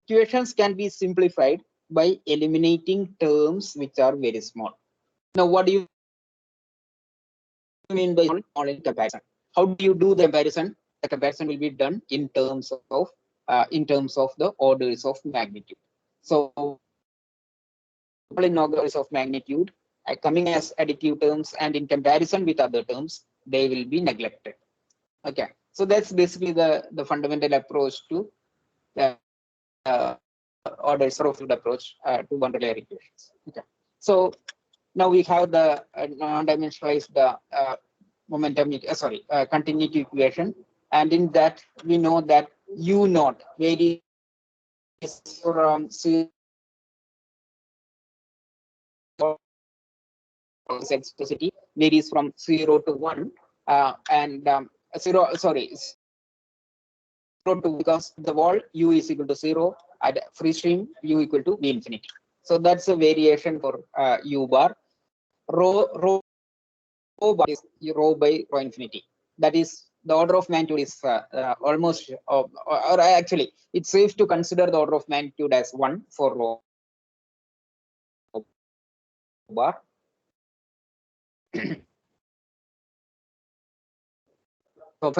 equations can be simplified by eliminating terms which are very small. Now, what do you mean by small in comparison? How do you do the comparison? The comparison will be done in terms of the orders of magnitude. So, in orders of magnitude coming as additive terms, and in comparison with other terms, they will be neglected. Okay, so that's basically the fundamental approach to the order field approach to boundary layer equations. Okay, so now we have the non-dimensionalized continuity equation, and in that we know that U naught varies from electricity varies from 0 to 1 and 0 to, because the wall U is equal to 0 at free stream U equal to V infinity. So that's a variation for U bar. Rho bar is rho by rho infinity. That is the order of magnitude is almost or actually it's safe to consider the order of magnitude as 1 for rho bar.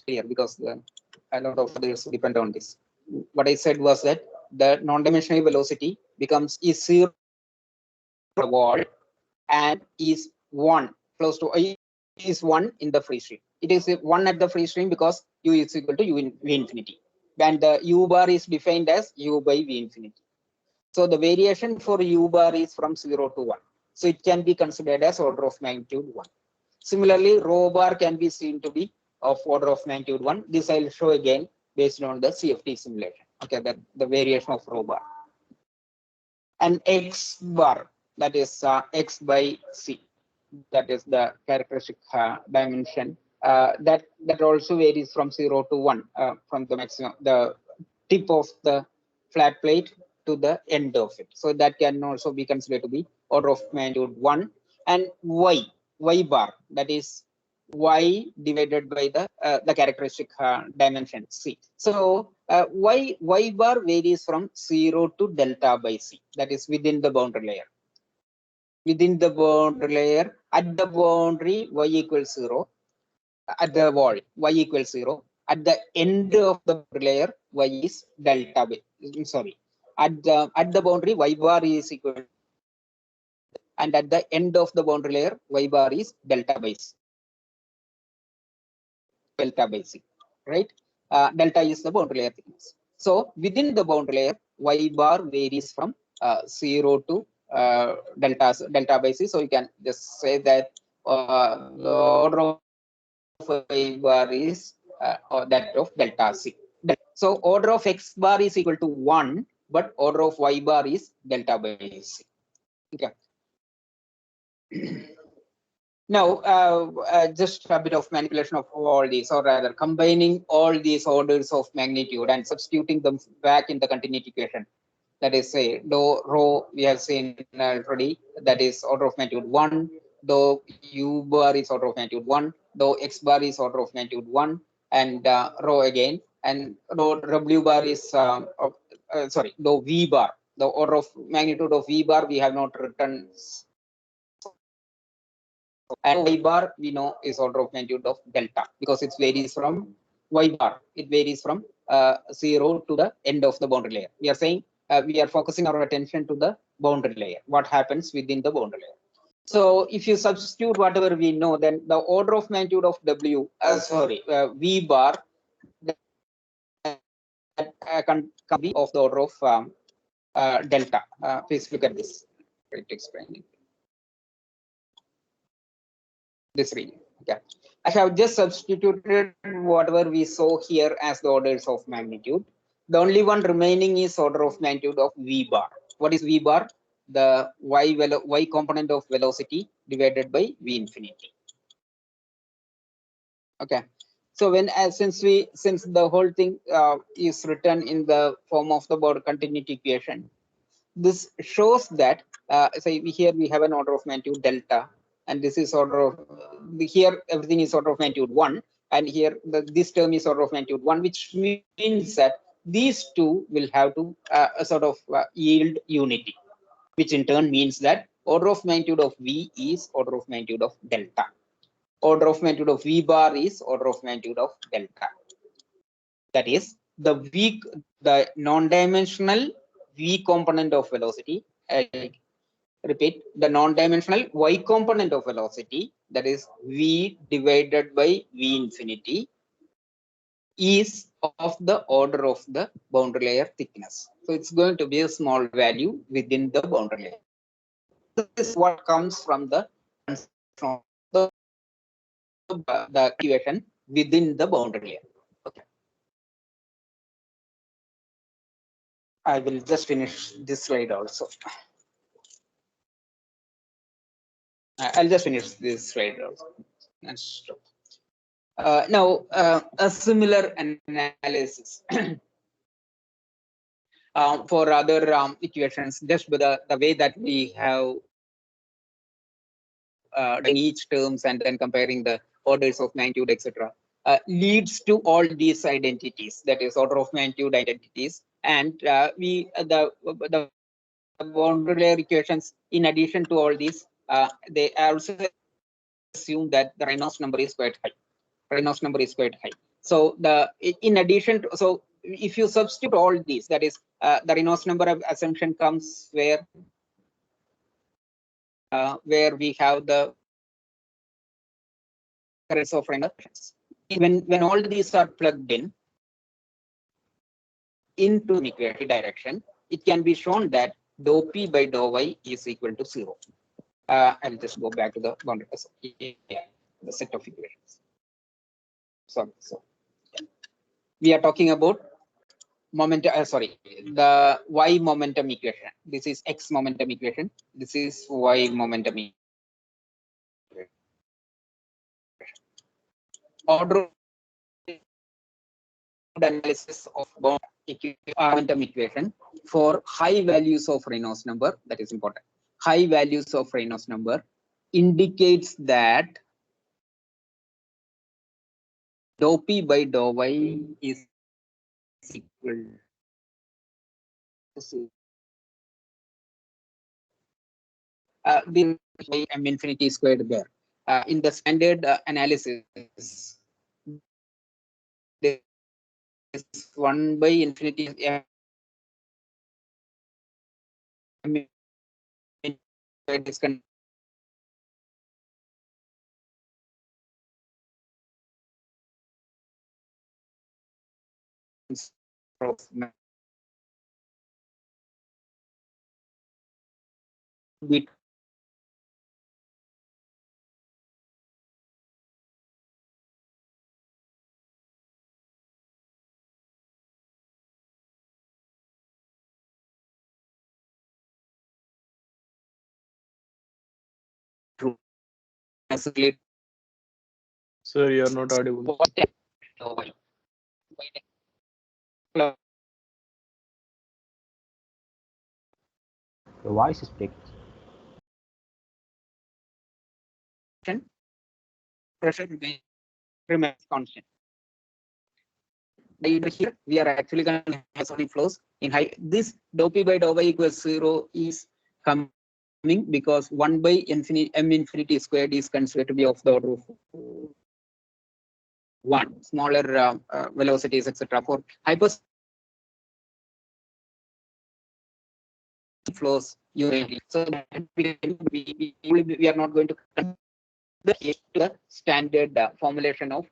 Here, because a lot of others depend on this. What I said was that the non-dimensional velocity becomes is 0 the wall and is 1 close to is 1 in the free stream. It is 1 at the free stream because U is equal to U in V infinity, and the U bar is defined as U by V infinity. So the variation for U bar is from 0 to 1. So it can be considered as order of magnitude 1. Similarly, rho bar can be seen to be of order of magnitude 1. This I'll show again based on the CFD simulation. Okay, that the variation of rho bar. And X bar, that is X by C. That is the characteristic dimension. That also varies from 0 to 1, from the maximum, the tip of the flat plate to the end of it. So that can also be considered to be order of magnitude 1. And Y bar, that is Y divided by the characteristic dimension C. So Y bar varies from 0 to delta by C. That is within the boundary layer. Within the boundary layer, at the boundary Y equals 0. At the wall Y equals 0. At the end of the layer Y is delta by. Sorry. At the boundary Y bar is equal, and at the end of the boundary layer Y bar is delta by C. Right? Delta is the boundary layer thickness. So within the boundary layer, Y bar varies from 0 to delta by C. So you can just say that the order of Y bar is that of delta C. So order of X bar is equal to 1, but order of Y bar is delta by C. Okay. Now, just a bit of manipulation of all these, or rather combining all these orders of magnitude and substituting them back in the continuity equation. That is, say, though rho we have seen already, that is order of magnitude 1, though U bar is order of magnitude 1, though X bar is order of magnitude 1, and rho again, and though W bar is, though V bar, the order of magnitude of V bar we have not written. And Y bar we know is order of magnitude of delta, because it varies from Y bar. It varies from 0 to the end of the boundary layer. We are saying we are focusing our attention to the boundary layer. What happens within the boundary layer? So if you substitute whatever we know, then the order of magnitude of V bar can be of the order of delta. Please look at this. Try to explain it. This region. Okay. I have just substituted whatever we saw here as the orders of magnitude. The only one remaining is order of magnitude of V bar. What is V bar? The Y component of velocity divided by V infinity. Okay. So since the whole thing is written in the form of the boundary continuity equation, this shows that say here we have an order of magnitude delta, and this is order of here everything is order of magnitude 1, and here this term is order of magnitude 1, which means that these two will have to sort of yield unity, which in turn means that order of magnitude of V is order of magnitude of delta. Order of magnitude of V bar is order of magnitude of delta. That is the non-dimensional V component of velocity. I repeat, the non-dimensional Y component of velocity, that is V divided by V infinity, is of the order of the boundary layer thickness. So it's going to be a small value within the boundary layer. This is what comes from the equation within the boundary layer. Okay. I will just finish this slide also. I'll just finish this slide also and stop. Now, a similar analysis for other equations, just with the way that we have in each terms and then comparing the orders of magnitude, etc., leads to all these identities, that is order of magnitude identities, and the boundary layer equations, in addition to all these, they also assume that the Reynolds number is quite high. Reynolds number is quite high. So in addition to, so if you substitute all these, that is the Reynolds number of assumption comes where we have the currents of Reynolds. When all these are plugged into an equation direction, it can be shown that dou P by dou Y is equal to 0. I'll just go back to the boundary, the set of equations. So yeah. We are talking about momentum, the Y momentum equation. This is X momentum equation. This is Y momentum equation. Order analysis of momentum equation for high values of Reynolds number, that is important. High values of Reynolds number indicates that dou P by dou Y is equal to the M infinity squared there. In the standard analysis, this 1 by infinity M is we isolate. Sir, you are not audible. Your voice is breaking. Pressure remains constant. Here we are actually going to have solid flows in high. This dou P by dou Y equals 0 is coming because 1 by infinity M infinity squared is considered to be of the order of 1. Smaller velocities, etc. For hyper flows usually, so that we are not going to the standard formulation of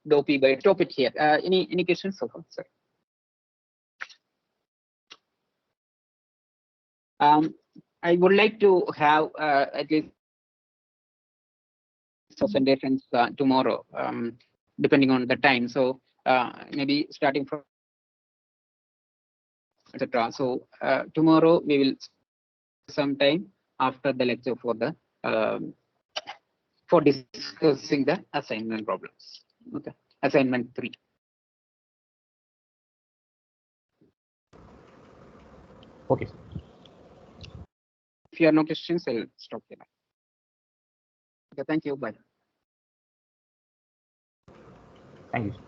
dou P by. Stop it here. Any questions so far, sir? I would like to have at least presentations tomorrow, depending on the time. So maybe starting from etc. So tomorrow we will sometime after the lecture for the for discussing the assignment problems. Okay, assignment 3. Okay. If you have no questions, I'll stop here. Okay, thank you. Bye. Thank you.